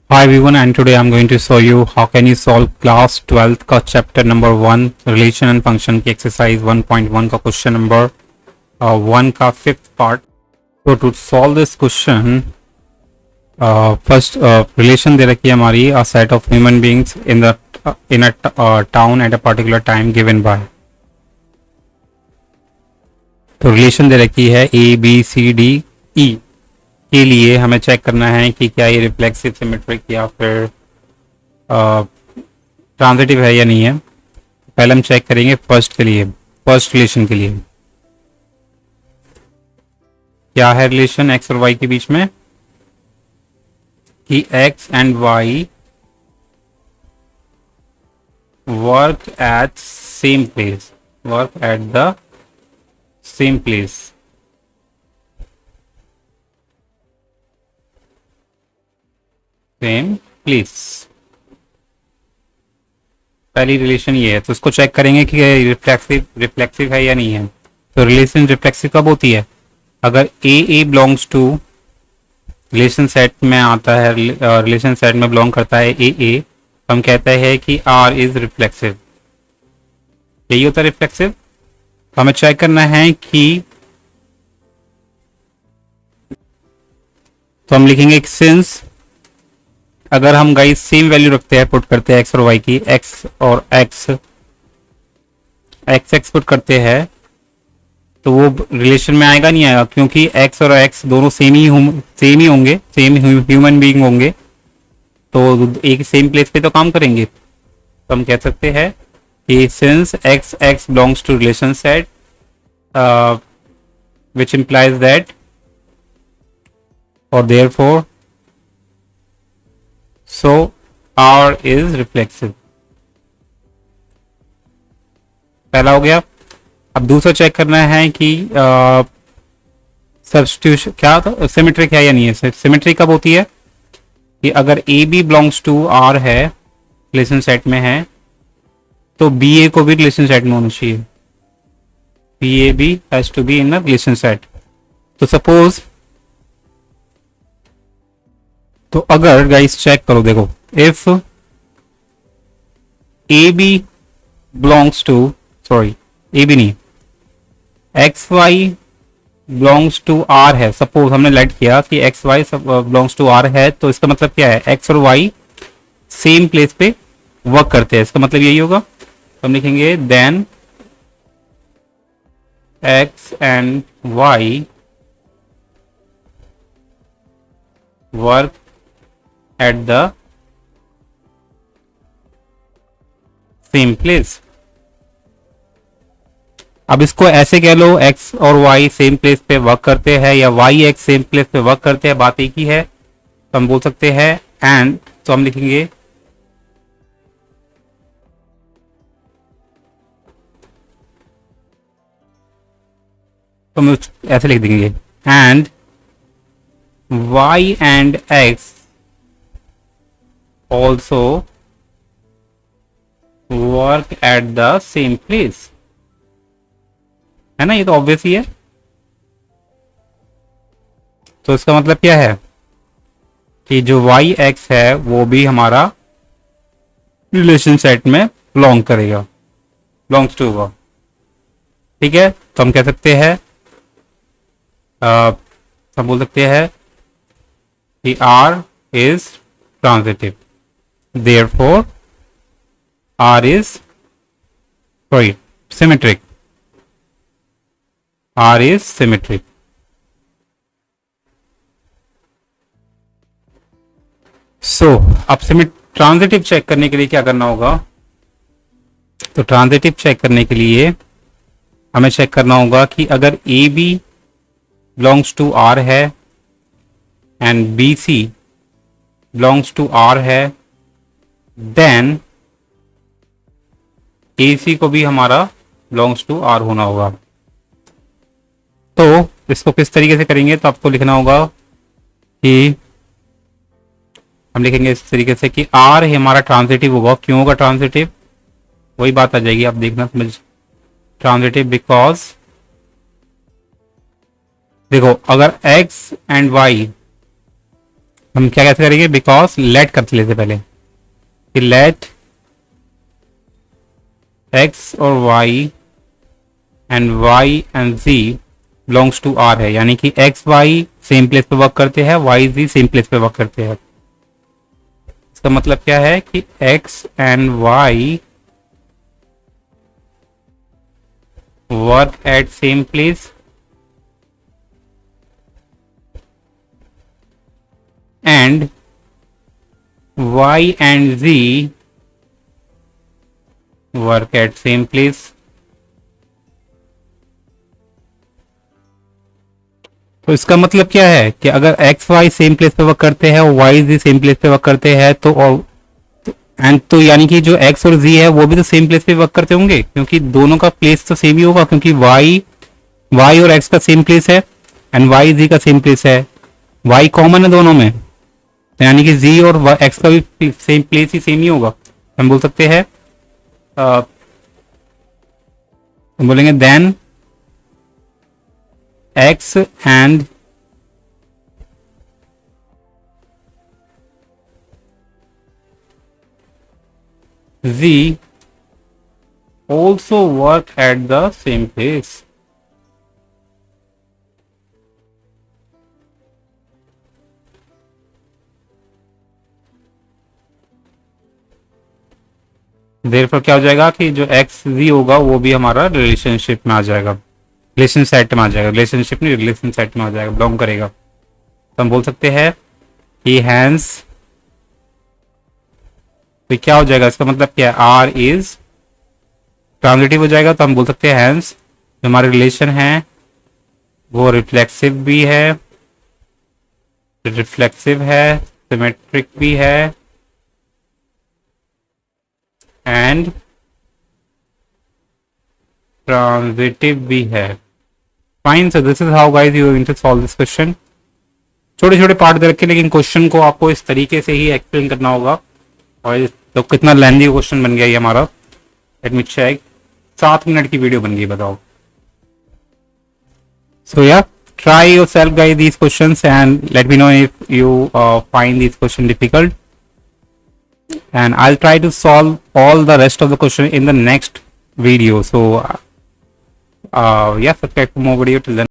Hi everyone, and today I'm going to show you how can you solve class 12th का chapter number 1 relation and function की exercise 1.1 का question number 1 का fifth part. So to solve this question, first relation दे रखी है हमारी a set of human beings in a town at a particular time given by. तो relation दे रखी है A B C D E के लिए हमें चेक करना है कि क्या ये रिफ्लेक्सिव सिमेट्रिक या फिर ट्रांजिटिव है या नहीं है. पहले हम चेक करेंगे फर्स्ट रिलेशन के लिए क्या है रिलेशन एक्स और वाई के बीच में कि x and y work at the same place. Same place पहली रिलेशन ये है. तो इसको चेक करेंगे कि रिफ्लेक्सिव है या नहीं है. तो रिलेशन रिफ्लेक्सिव कब होती है? अगर ए बिलोंग्स टू रिलेशन सेट में आता है, रिलेशन सेट में बिलोंग करता है ए, तो हम कहते हैं कि आर इज रिफ्लेक्सिव. यही होता है रिफ्लेक्सिव. तो हमें चेक करना है कि तो हम लिखेंगे सिंस अगर हम गाइस सेम वैल्यू रखते हैं, पुट करते हैं एक्स और वाई की, एक्स और एक्स पुट करते हैं, तो वो रिलेशन में आएगा नहीं आएगा, क्योंकि एक्स और एक्स दोनों सेम ही होंगे, सेम ह्यूमन बीइंग होंगे, तो एक सेम प्लेस पे तो काम करेंगे. तो हम कह सकते हैं कि since x belongs to relation set which implies that और therefore so R is reflexive. पहला हो गया. अब दूसरा चेक करना है कि सब्स्टिट्यूशन क्या था, सिमेट्रिक है या नहीं है. सिमेट्रिक कब होती है कि अगर A B belongs to R है, रिलेशन सेट में है, तो बी ए को भी रिलेशन सेट में होना चाहिए. B A B has to be in a relation set. तो सपोज तो अगर गाइस चेक करो, देखो, if A B belongs to A B नहीं, X Y belongs to R है. सपोज हमने लेट किया कि x Y belongs to R है, तो इसका मतलब क्या है, एक्स और वाई सेम प्लेस पे वर्क करते हैं. इसका मतलब यही होगा. तो हम लिखेंगे then x and y work at the same place. अब इसको ऐसे कह लो, x और y सेम प्लेस पे वर्क करते हैं या y x सेम प्लेस पे वर्क करते हैं, बात एक ही है. तो हम बोल सकते हैं एंड, तो हम लिखेंगे तो हम ऐसे लिख देंगे and y and x also work at the same place. है ना, ये तो ऑब्वियस ही है. तो इसका मतलब क्या है कि जो y x है वो भी हमारा रिलेशन सेट में बिलोंग्स टू होगा. ठीक है. तो हम कह सकते हैं हम बोल सकते हैं कि R is transitive. Therefore, R is symmetric. R is symmetric. So, अब ट्रांजिटिव चेक करने के लिए क्या करना होगा? तो ट्रांजिटिव चेक करने के लिए हमें चेक करना होगा कि अगर A B belongs to R है and B C belongs to R है, देन AC को भी हमारा बिलोंग्स टू R होना होगा. तो इसको किस तरीके से करेंगे? तो आपको लिखना होगा कि हम लिखेंगे इस तरीके से कि R हमारा ट्रांजिटिव होगा. क्यों होगा ट्रांजिटिव? वही बात आ जाएगी, आप देखना समझ. ट्रांजिटिव बिकॉज देखो, अगर X एंड Y हम क्या कैसे करेंगे, बिकॉज लेट करते लेते पहले कि लेट एक्स और y and z belongs to R है, यानी कि एक्स वाई सेम प्लेस पे वर्क करते हैं, वाई जी सेम प्लेस पे वर्क करते हैं। इसका मतलब क्या है कि x and y work at same place and y and z work at same place। तो इसका मतलब क्या है कि अगर x y सेम प्लेस पे वर्क करते हैं और y z सेम प्लेस पे वर्क करते हैं तो एंड तो यानी कि जो x और z है वो भी तो सेम प्लेस पे वर्क करते होंगे, क्योंकि दोनों का प्लेस तो सेम ही होगा, क्योंकि y और x का सेम प्लेस है एंड y z का सेम प्लेस है, y कॉमन है दोनों में, यानी कि z और x का भी सेम प्लेस ही सेम ही होगा। हम बोल सकते हैं हम बोलेंगे देन x एंड z also work at the same place। Therefore क्या हो जाएगा कि जो एक्स जी होगा वो भी हमारा रिलेशनशिप में आ जाएगा, रिलेशन सेट में आ जाएगा, रिलेशनशिप नहीं रिलेशन सेट में आ जाएगा, बिलोंग करेगा। तो हम बोल सकते हैं कि हैंस, तो क्या हो जाएगा, इसका मतलब क्या है, आर इज ट्रांजिटिव हो जाएगा। तो हम बोल सकते हैं हैंस जो हमारे रिलेशन है वो रिफ्लेक्सिव भी है, सिमेट्रिक भी है एंड ट्रांजिटिव भी है। Fine, so this is how guys you going to solve this question. छोटे छोटे पार्ट दे रखे, लेकिन क्वेश्चन को आपको इस तरीके से ही एक्सप्लेन करना होगा। और तो कितना लेंथी क्वेश्चन बन गया ये हमारा, लेट मी चेक, 7 मिनट की वीडियो बन गई, बताओ। सो या try yourself guys these questions and let me know if you find these question difficult, and I'll try to solve all the rest of the question in the next video. So yeah, subscribe for more video. Till then.